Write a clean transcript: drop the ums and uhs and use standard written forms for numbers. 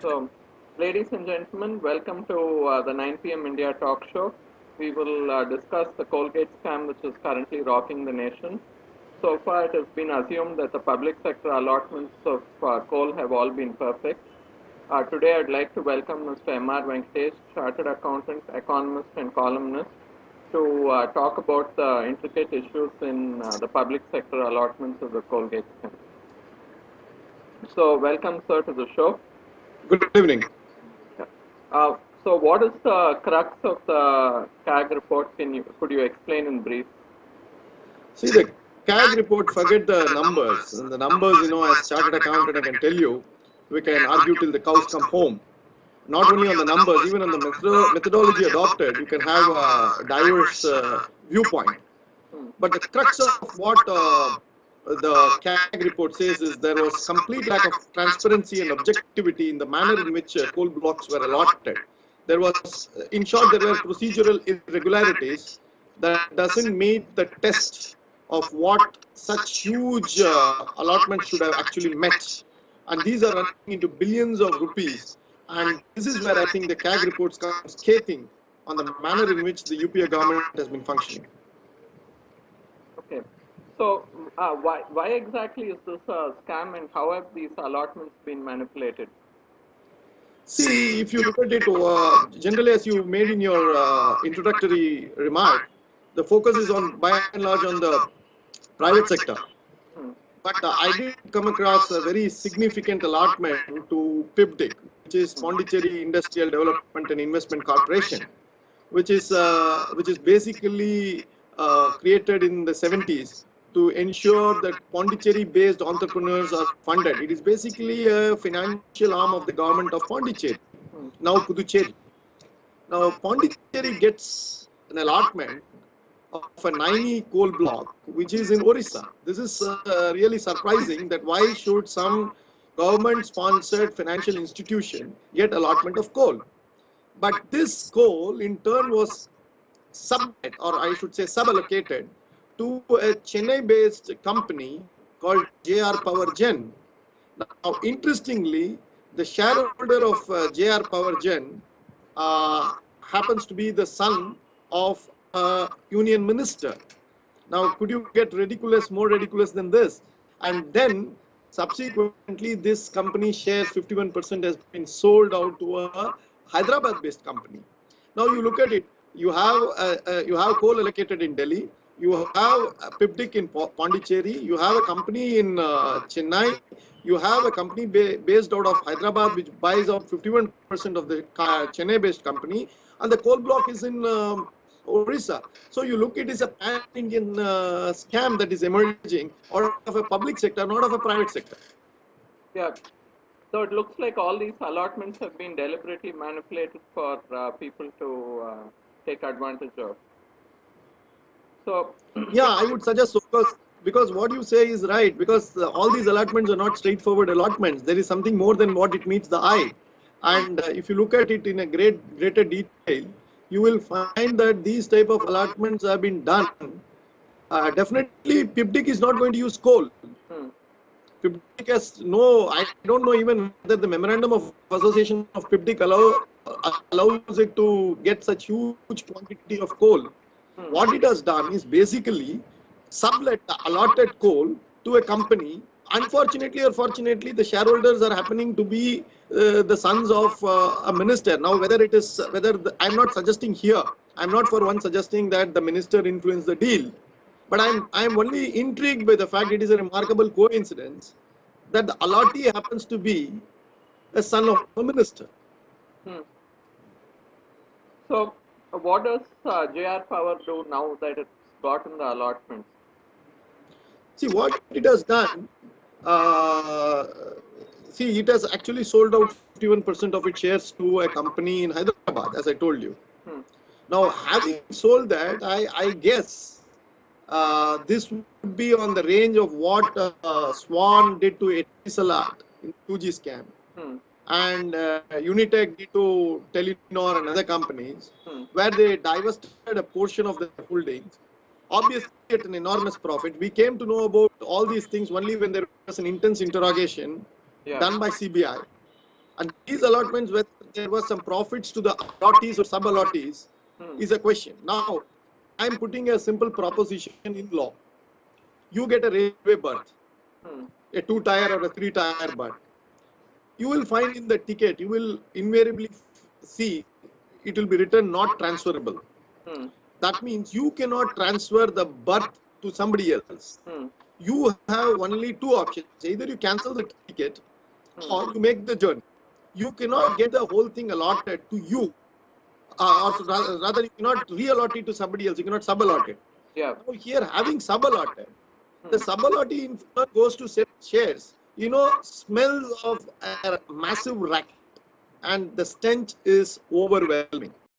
So, ladies and gentlemen, welcome to the 9 p.m. India talk show. We will discuss the coalGate scam which is currently rocking the nation. So far, it has been assumed that the public sector allotments of coal have all been perfect. Today, I'd like to welcome Mr. M.R. Venkatesh, Chartered Accountant, Economist, and columnist, to talk about the intricate issues in the public sector allotments of the coalGate scam. So, welcome, sir, to the show. Good evening. So, what is the crux of the CAG report? Could you explain in brief? See, the CAG report, forget the numbers. And the numbers, as chartered accountant, I can tell you, we can argue till the cows come home. Not only on the numbers, even on the methodology adopted, you can have a diverse viewpoint. But the crux of what the CAG report says is there was complete lack of transparency and objectivity in the manner in which coal blocks were allotted. There was, in short, there were procedural irregularities that doesn't meet the test of what such huge allotments should have actually met. And these are running into billions of rupees. And this is where I think the CAG reports come scathing on the manner in which the UPA government has been functioning. Okay. So, why exactly is this a scam, and how have these allotments been manipulated? See, if you look at it, generally as you made in your introductory remark, the focus is on, by and large, on the private sector. But I did come across a very significant allotment to PIPDIC, which is Puducherry Industrial Development and Investment Corporation, which is basically created in the 70s to ensure that Puducherry-based entrepreneurs are funded. It is basically a financial arm of the government of Puducherry, now Puducherry. Now, Puducherry gets an allotment of a 90 coal block, which is in Orissa. This is really surprising that why should some government-sponsored financial institution get allotment of coal? But this coal, in turn, was sublet, or I should say suballocated, to a Chennai-based company called J.R.Power Gen. Now, interestingly, the shareholder of J.R.Power Gen happens to be the son of a union minister. Now, could you get more ridiculous than this? And then, subsequently, this company shares 51% has been sold out to a Hyderabad-based company. Now, you look at it. You have coal allocated in Delhi. You have PIPDIC in Puducherry. You have a company in Chennai. You have a company based out of Hyderabad, which buys out 51% of the Chennai-based company, and the coal block is in Orissa. So you look, it is a pan-Indian scam that is emerging out of a public sector, not of a private sector. Yeah. So it looks like all these allotments have been deliberately manipulated for people to take advantage of. So yeah, I would suggest so, because what you say is right, because all these allotments are not straightforward allotments. There is something more than what it meets the eye. And if you look at it in a greater detail, you will find that these type of allotments have been done. Definitely, PIPDIC is not going to use coal. PIPDIC has I don't know even whether the memorandum of association of PIPDIC allows it to get such huge quantity of coal. What it has done is basically sublet the allotted coal to a company. Unfortunately or fortunately, the shareholders are happening to be the sons of a minister. Now, I'm not suggesting here, I'm not for one suggesting that the minister influenced the deal, but I'm only intrigued by the fact it is a remarkable coincidence that the allottee happens to be a son of a minister. So, what does J.R.Power do now that it's gotten the allotments? See, what it has done, it has actually sold out 51% of its shares to a company in Hyderabad, as I told you. Now, having sold that, I guess this would be on the range of what Swan did to Etisalat in 2G scam. And Unitech did to Telenor and other companies, where they divested a portion of the holdings, obviously at an enormous profit. We came to know about all these things only when there was an intense interrogation done by CBI. And these allotments, whether there was some profits to the allottees or sub-allottees, is a question. Now, I'm putting a simple proposition in law. You get a railway berth, a 2-tier or a 3-tier berth. You will find in the ticket, you will invariably see it will be written not transferable. That means you cannot transfer the berth to somebody else. You have only 2 options. Either you cancel the ticket or you make the journey. You cannot get the whole thing allotted to you, or rather you cannot re-allot it to somebody else. You cannot sub-allot it. Yeah. Now here, having sub-allotted, the sub-allottee in turn goes to sell shares. You know, smells of a massive racket, and the stench is overwhelming.